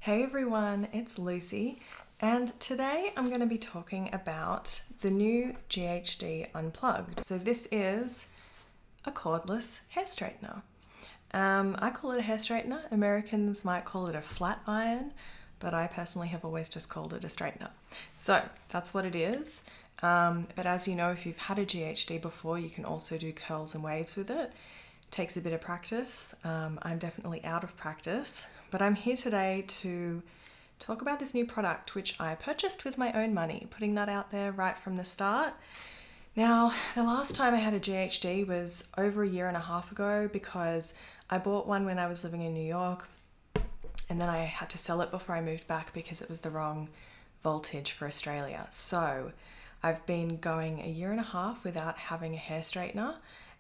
Hey everyone, it's Lucy, and today I'm going to be talking about the new GHD Unplugged. So this is a cordless hair straightener. I call it a hair straightener. Americans might call it a flat iron, but I personally have always just called it a straightener. So that's what it is. But as you know, if you've had a GHD before, you can also do curls and waves with it. Takes a bit of practice. I'm definitely out of practice, but I'm here today to talk about this new product which I purchased with my own money, putting that out there right from the start. Now, the last time I had a GHD was over a year and a half ago because I bought one when I was living in New York, and then I had to sell it before I moved back because it was the wrong voltage for Australia. So I've been going a year and a half without having a hair straightener.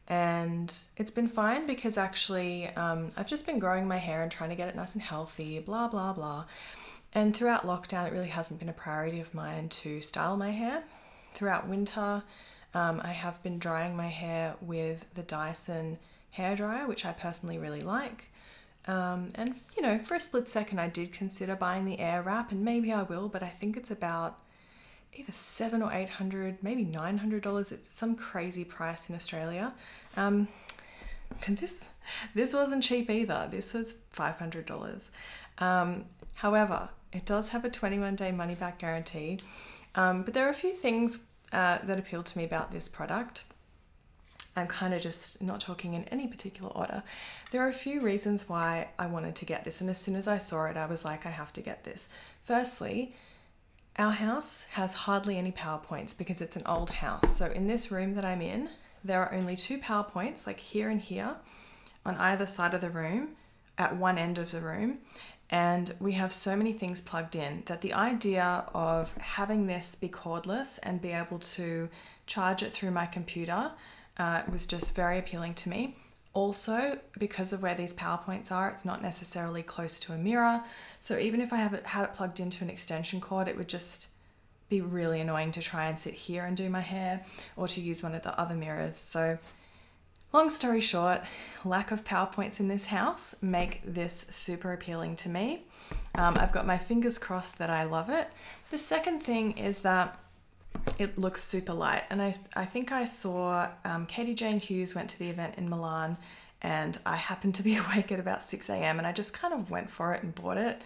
And it's been fine because actually I've just been growing my hair and trying to get it nice and healthy, blah, blah, blah. And throughout lockdown, it really hasn't been a priority of mine to style my hair. Throughout winter, I have been drying my hair with the Dyson hairdryer, which I personally really like. And you know, for a split second, I did consider buying the air wrap, and maybe I will, but I think it's about either $700 or $800, maybe $900. It's some crazy price in Australia. And this wasn't cheap either. This was $500. However, it does have a 21-day money-back guarantee. But there are a few things that appeal to me about this product. I'm kind of just not talking in any particular order. There are a few reasons why I wanted to get this, and as soon as I saw it, I was like, I have to get this. Firstly, our house has hardly any power points because it's an old house. So in this room that I'm in, there are only two power points, like here and here, on either side of the room, at one end of the room. And we have so many things plugged in that the idea of having this be cordless and be able to charge it through my computer was just very appealing to me. Also, because of where these power points are, it's not necessarily close to a mirror. So even if I had it plugged into an extension cord, it would just be really annoying to try and sit here and do my hair or to use one of the other mirrors. So long story short, lack of power points in this house make this super appealing to me. I've got my fingers crossed that I love it. The second thing is that it looks super light, and I think I saw Katie Jane Hughes went to the event in Milan, and I happened to be awake at about 6 a.m. and I just kind of went for it and bought it,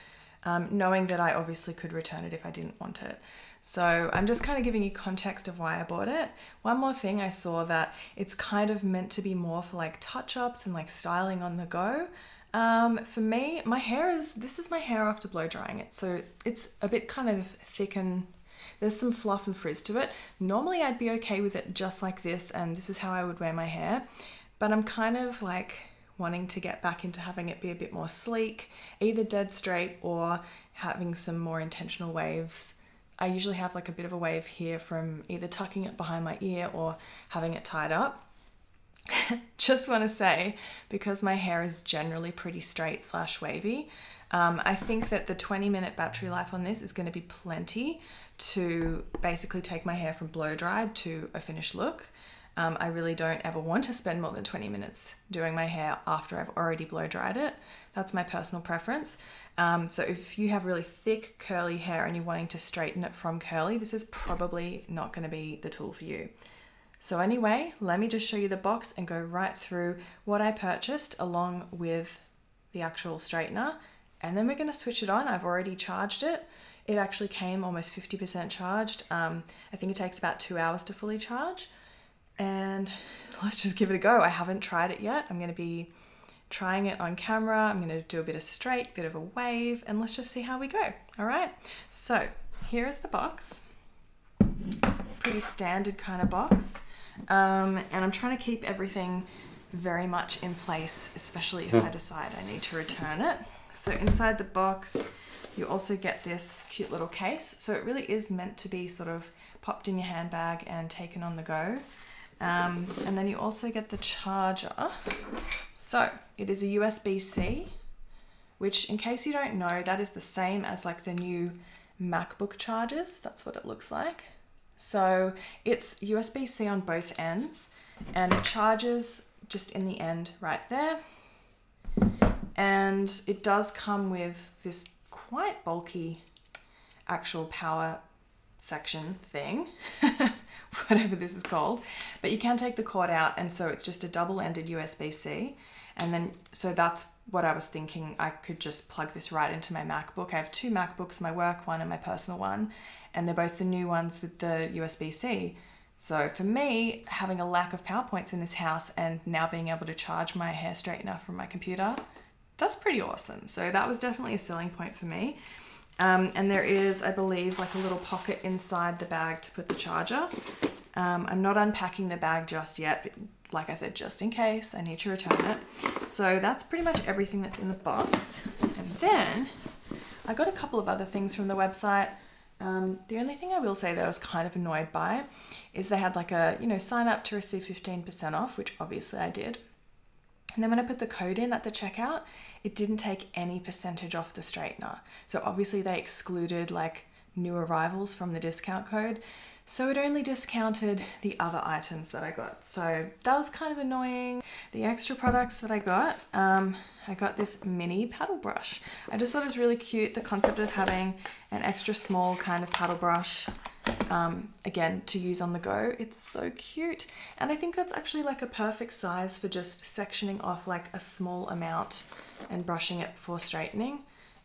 knowing that I obviously could return it if I didn't want it. So I'm just kind of giving you context of why I bought it. One more thing, I saw that it's kind of meant to be more for like touch-ups and like styling on the go. For me, this is my hair after blow drying it, so it's a bit kind of thick and there's some fluff and frizz to it. Normally I'd be okay with it just like this, and this is how I would wear my hair, but I'm kind of like wanting to get back into having it be a bit more sleek, either dead straight or having some more intentional waves. I usually have like a bit of a wave here from either tucking it behind my ear or having it tied up. Just want to say, because my hair is generally pretty straight / wavy, I think that the 20-minute battery life on this is going to be plenty to basically take my hair from blow dried to a finished look. I really don't ever want to spend more than 20 minutes doing my hair after I've already blow dried it. That's my personal preference. So if you have really thick curly hair and you're wanting to straighten it from curly, this is probably not going to be the tool for you. So anyway, let me just show you the box and go right through what I purchased along with the actual straightener, and then we're going to switch it on. I've already charged it. It actually came almost 50% charged. I think it takes about 2 hours to fully charge, and let's just give it a go. I haven't tried it yet. I'm going to be trying it on camera. I'm going to do a bit of straight, bit of a wave, and let's just see how we go. All right, so here is the box. Pretty standard kind of box. And I'm trying to keep everything very much in place, especially if I decide I need to return it. So inside the box, you also get this cute little case. So it really is meant to be sort of popped in your handbag and taken on the go. And then you also get the charger. So it is a USB-C, which, in case you don't know, that is the same as like the new MacBook chargers. That's what it looks like. So it's USB-C on both ends, and it charges just in the end right there. And it does come with this quite bulky actual power section thing, whatever this is called, but you can take the cord out, and so it's just a double-ended USB-C, and then so that's what I was thinking. I could just plug this right into my MacBook. I have two MacBooks, my work one and my personal one, and they're both the new ones with the USB-C. So for me, having a lack of power points in this house and now being able to charge my hair straightener from my computer, that's pretty awesome. So that was definitely a selling point for me. And there is, I believe, like a little pocket inside the bag to put the charger. I'm not unpacking the bag just yet, but like I said, just in case I need to return it. So that's pretty much everything that's in the box. And then I got a couple of other things from the website. The only thing I will say that I was kind of annoyed by is they had like a, sign up to receive 15% off, which obviously I did. And then when I put the code in at the checkout, it didn't take any percentage off the straightener. So obviously they excluded like new arrivals from the discount code. So it only discounted the other items that I got. So that was kind of annoying. The extra products that I got this mini paddle brush. I just thought it was really cute, the concept of having an extra small kind of paddle brush, again, to use on the go. It's so cute. And I think that's actually like a perfect size for just sectioning off like a small amount and brushing it before straightening.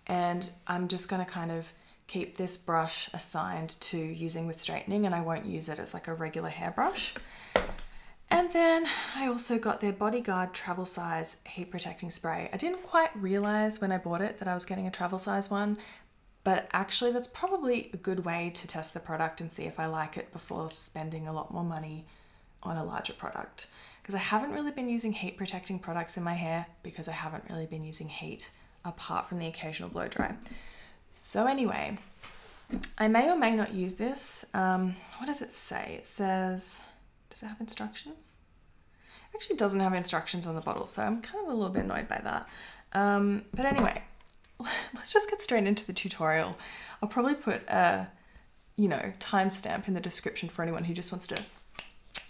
And I'm just gonna kind of keep this brush assigned to using with straightening, and I won't use it as like a regular hairbrush. And then I also got their Bodyguard travel size heat protecting spray. I didn't quite realize when I bought it that I was getting a travel size one, but actually that's probably a good way to test the product and see if I like it before spending a lot more money on a larger product. Because I haven't really been using heat protecting products in my hair because I haven't really been using heat apart from the occasional blow dry. So anyway, I may or may not use this. What does it say? It says, does it have instructions? It actually doesn't have instructions on the bottle, so I'm kind of a little bit annoyed by that. But anyway, let's just get straight into the tutorial. I'll probably put a, timestamp in the description for anyone who just wants to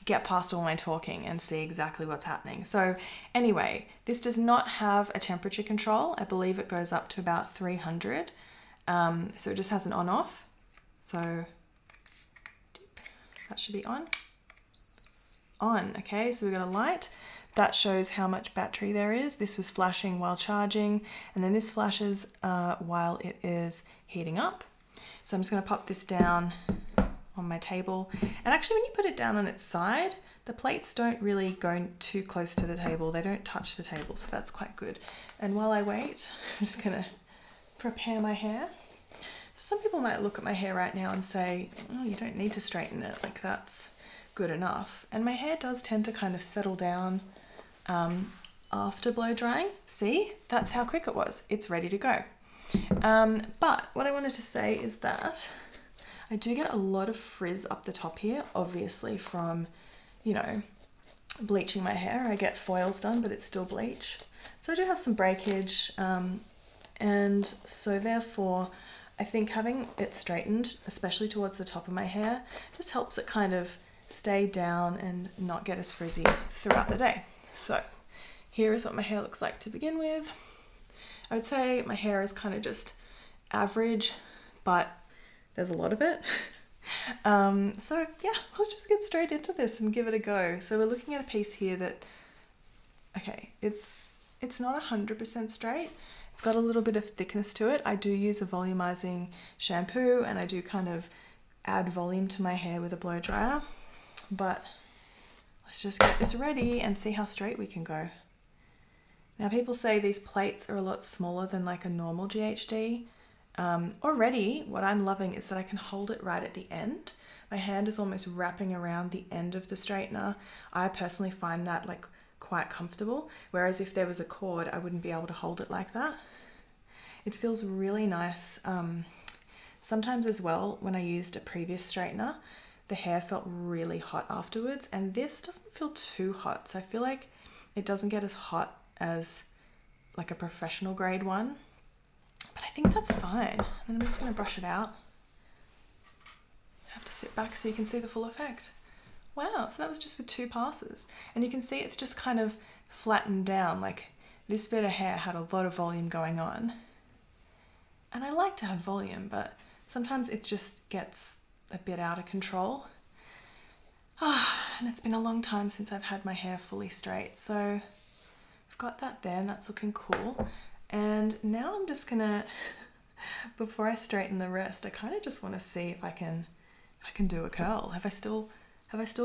get past all my talking and see exactly what's happening. So anyway, this does not have a temperature control. I believe it goes up to about 300. So it just has an on-off. So that should be on. Okay, so we've got a light. That shows how much battery there is. This was flashing while charging, and then this flashes while it is heating up. So I'm just gonna pop this down on my table. And actually when you put it down on its side, the plates don't really go too close to the table. They don't touch the table, so that's quite good. And while I wait, I'm just gonna prepare my hair. So some people might look at my hair right now and say, oh, you don't need to straighten it, like that's good enough. And my hair does tend to kind of settle down after blow drying. See, that's how quick it was. It's ready to go. But what I wanted to say is that I do get a lot of frizz up the top here, obviously from, bleaching my hair. I get foils done, but it's still bleach. So I do have some breakage, and so therefore I think having it straightened, especially towards the top of my hair, just helps it kind of stay down and not get as frizzy throughout the day. So here is what my hair looks like to begin with. I would say my hair is kind of just average, but there's a lot of it. So yeah, let's just get straight into this and give it a go. So we're looking at a piece here that, okay, it's not 100% straight. It's got a little bit of thickness to it. I do use a volumizing shampoo and I do kind of add volume to my hair with a blow dryer, but let's just get this ready and see how straight we can go. Now people say these plates are a lot smaller than like a normal GHD. Already what I'm loving is that I can hold it right at the end. My hand is almost wrapping around the end of the straightener. I personally find that like quite comfortable, whereas if there was a cord I wouldn't be able to hold it like that. It feels really nice. Sometimes as well, when I used a previous straightener, the hair felt really hot afterwards, and this doesn't feel too hot, so I feel like it doesn't get as hot as like a professional grade one, but I think that's fine. And I'm just going to brush it out. I have to sit back so you can see the full effect. Wow, so that was just with 2 passes. And you can see it's just kind of flattened down, like this bit of hair had a lot of volume going on. And I like to have volume, but sometimes it just gets a bit out of control. And it's been a long time since I've had my hair fully straight, so I've got that there and that's looking cool. And now I'm just gonna, before I straighten the rest, I kind of just want to see if I can do a curl. Have I still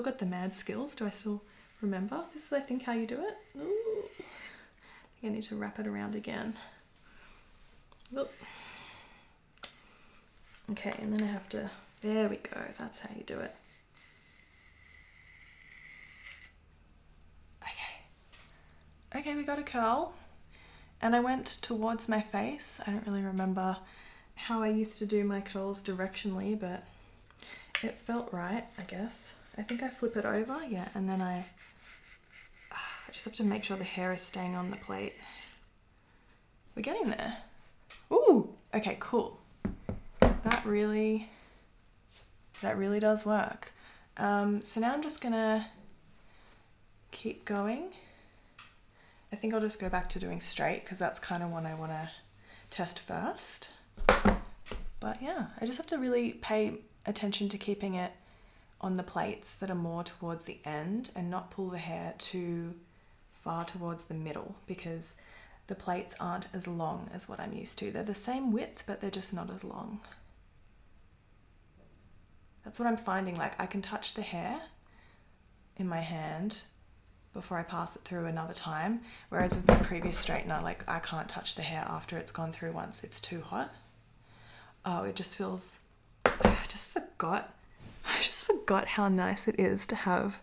got the mad skills? Do I still remember? This is, I think, how you do it. Ooh. I think I need to wrap it around again. Ooh. Okay, and then I have to, there we go, that's how you do it. Okay, we got a curl, and I went towards my face. I don't really remember how I used to do my curls directionally, but it felt right, I guess. I think I flip it over, yeah, and then I just have to make sure the hair is staying on the plate. We're getting there. Ooh, okay, cool. That really does work. So now I'm just gonna keep going. I think I'll just go back to doing straight because that's kind of what I want to test first. But yeah, I just have to really pay attention to keeping it on the plates that are more towards the end and not pull the hair too far towards the middle, because the plates aren't as long as what I'm used to. They're the same width, but they're just not as long. That's what I'm finding, like I can touch the hair in my hand before I pass it through another time, whereas with my previous straightener, like I can't touch the hair after it's gone through once, it's too hot. Oh, it just feels, I just forgot how nice it is to have,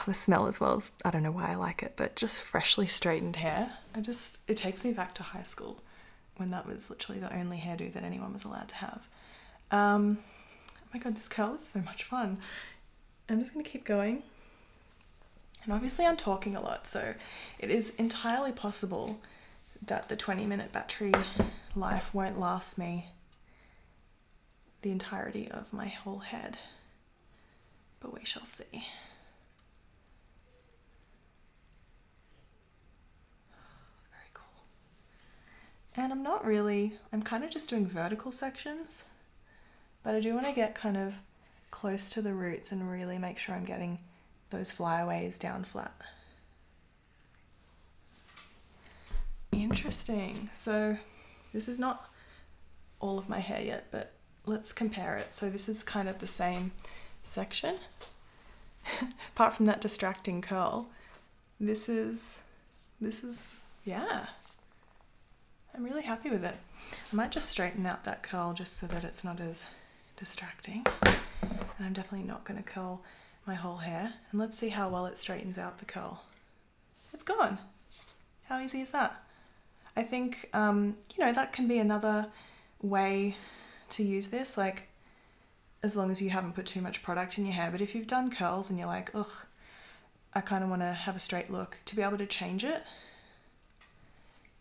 the smell as well as, I don't know why I like it, but just freshly straightened hair. It takes me back to high school when that was literally the only hairdo that anyone was allowed to have. Oh my God, this curl is so much fun. I'm just gonna keep going. And obviously I'm talking a lot, so it is entirely possible that the 20-minute battery life won't last me the entirety of my whole head, but we shall see. Very cool. And I'm kind of just doing vertical sections, but I do want to get kind of close to the roots and really make sure I'm getting those flyaways down flat. Interesting. So this is not all of my hair yet, but let's compare it. So this is kind of the same section. Apart from that distracting curl, this is, yeah. I'm really happy with it. I might just straighten out that curl just so that it's not as distracting. And I'm definitely not going to curl my whole hair. And let's see how well it straightens out the curl. It's gone. How easy is that? I think, that can be another way to use this, like as long as you haven't put too much product in your hair. But if you've done curls and you're like, ugh, I kind of want to have a straight look, to be able to change it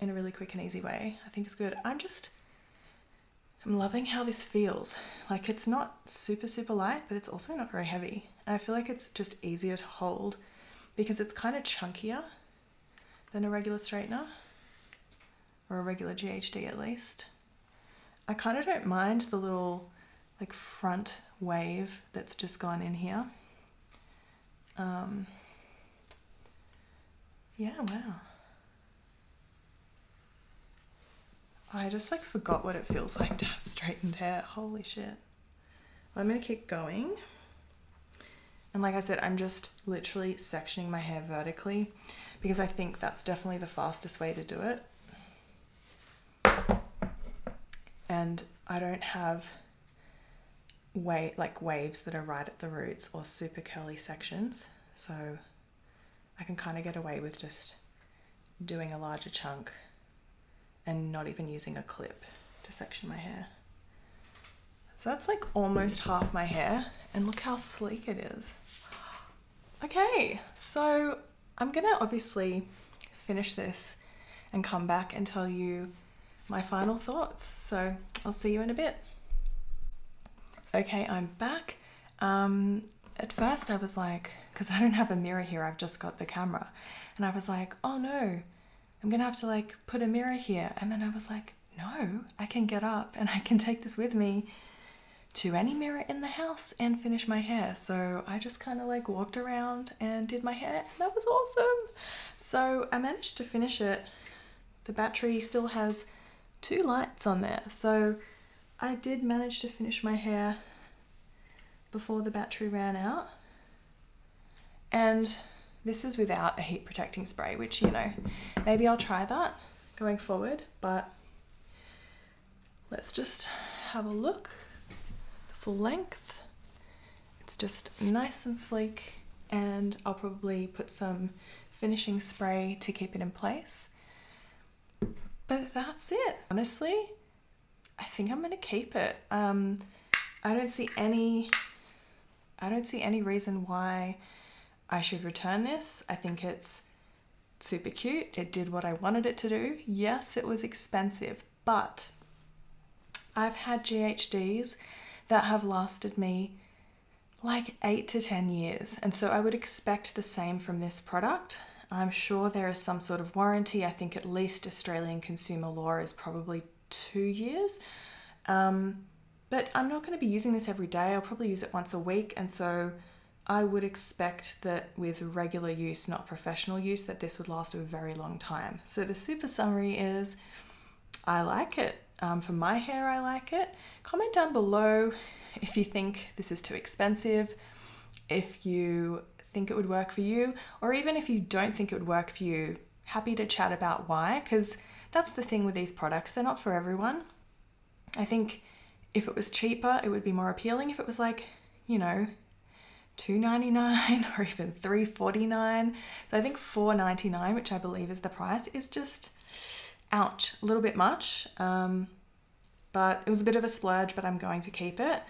in a really quick and easy way, I think is good. I'm loving how this feels. Like it's not super, super light, but it's also not very heavy. And I feel like it's just easier to hold because it's kind of chunkier than a regular straightener, or a regular GHD at least. I kind of don't mind the little like front wave that's just gone in here. Yeah, wow. I just like forgot what it feels like to have straightened hair. Holy shit. Well, I'm gonna keep going. And like I said, I'm just literally sectioning my hair vertically because I think that's definitely the fastest way to do it. And I don't have waves that are right at the roots or super curly sections, so I can kind of get away with just doing a larger chunk and not even using a clip to section my hair. So that's like almost half my hair, and look how sleek it is. Okay, so I'm gonna obviously finish this and come back and tell you my final thoughts. So I'll see you in a bit. Okay, I'm back. At first I was like, because I don't have a mirror here, I've just got the camera. And I was like, oh no, I'm gonna have to like put a mirror here. And then I was like, no, I can get up and I can take this with me to any mirror in the house and finish my hair. So I just kind of like walked around and did my hair. That was awesome. So I managed to finish it. The battery still has 2 lights on there. So I did manage to finish my hair before the battery ran out. And this is without a heat protecting spray, which, you know, maybe I'll try that going forward, but let's just have a look. Full length. It's just nice and sleek, and I'll probably put some finishing spray to keep it in place. But that's it. Honestly, I think I'm gonna keep it. I don't see any reason why I should return this. I think it's super cute. It did what I wanted it to do. Yes, it was expensive, but I've had GHDs that have lasted me like 8 to 10 years. And so I would expect the same from this product. I'm sure there is some sort of warranty. I think at least Australian consumer law is probably 2 years. But I'm not going to be using this every day. I'll probably use it once a week. And so I would expect that with regular use, not professional use, that this would last a very long time. So the super summary is, I like it. For my hair, I like it. Comment down below if you think this is too expensive, if you think it would work for you, or even if you don't think it would work for you. Happy to chat about why, because that's the thing with these products. They're not for everyone. I think if it was cheaper, it would be more appealing. If it was like, you know, $2.99 or even $3.49. So I think $4.99, which I believe is the price, is just ouch, a little bit much. But it was a bit of a splurge, but I'm going to keep it.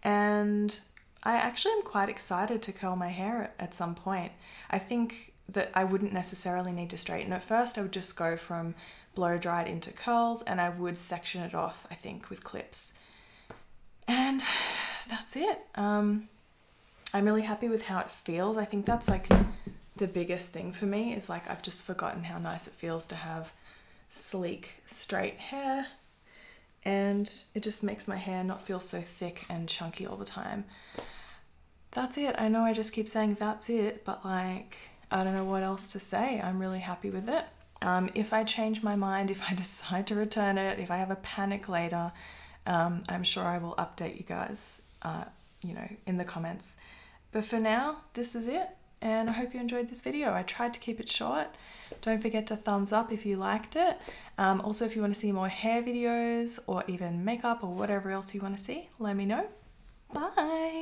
And I actually am quite excited to curl my hair at some point. I think that I wouldn't necessarily need to straighten it first. I would just go from blow dried into curls, and I would section it off, I think, with clips. And that's it. I'm really happy with how it feels. I think that's like the biggest thing for me, is like I've just forgotten how nice it feels to have sleek, straight hair. And it just makes my hair not feel so thick and chunky all the time. That's it. I know I just keep saying that's it, but like, I don't know what else to say. I'm really happy with it. If I change my mind, if I decide to return it, if I have a panic later, I'm sure I will update you guys, you know, in the comments. But for now, this is it. And I hope you enjoyed this video. I tried to keep it short. Don't forget to thumbs up if you liked it. Also, if you want to see more hair videos or even makeup or whatever else you want to see, let me know. Bye.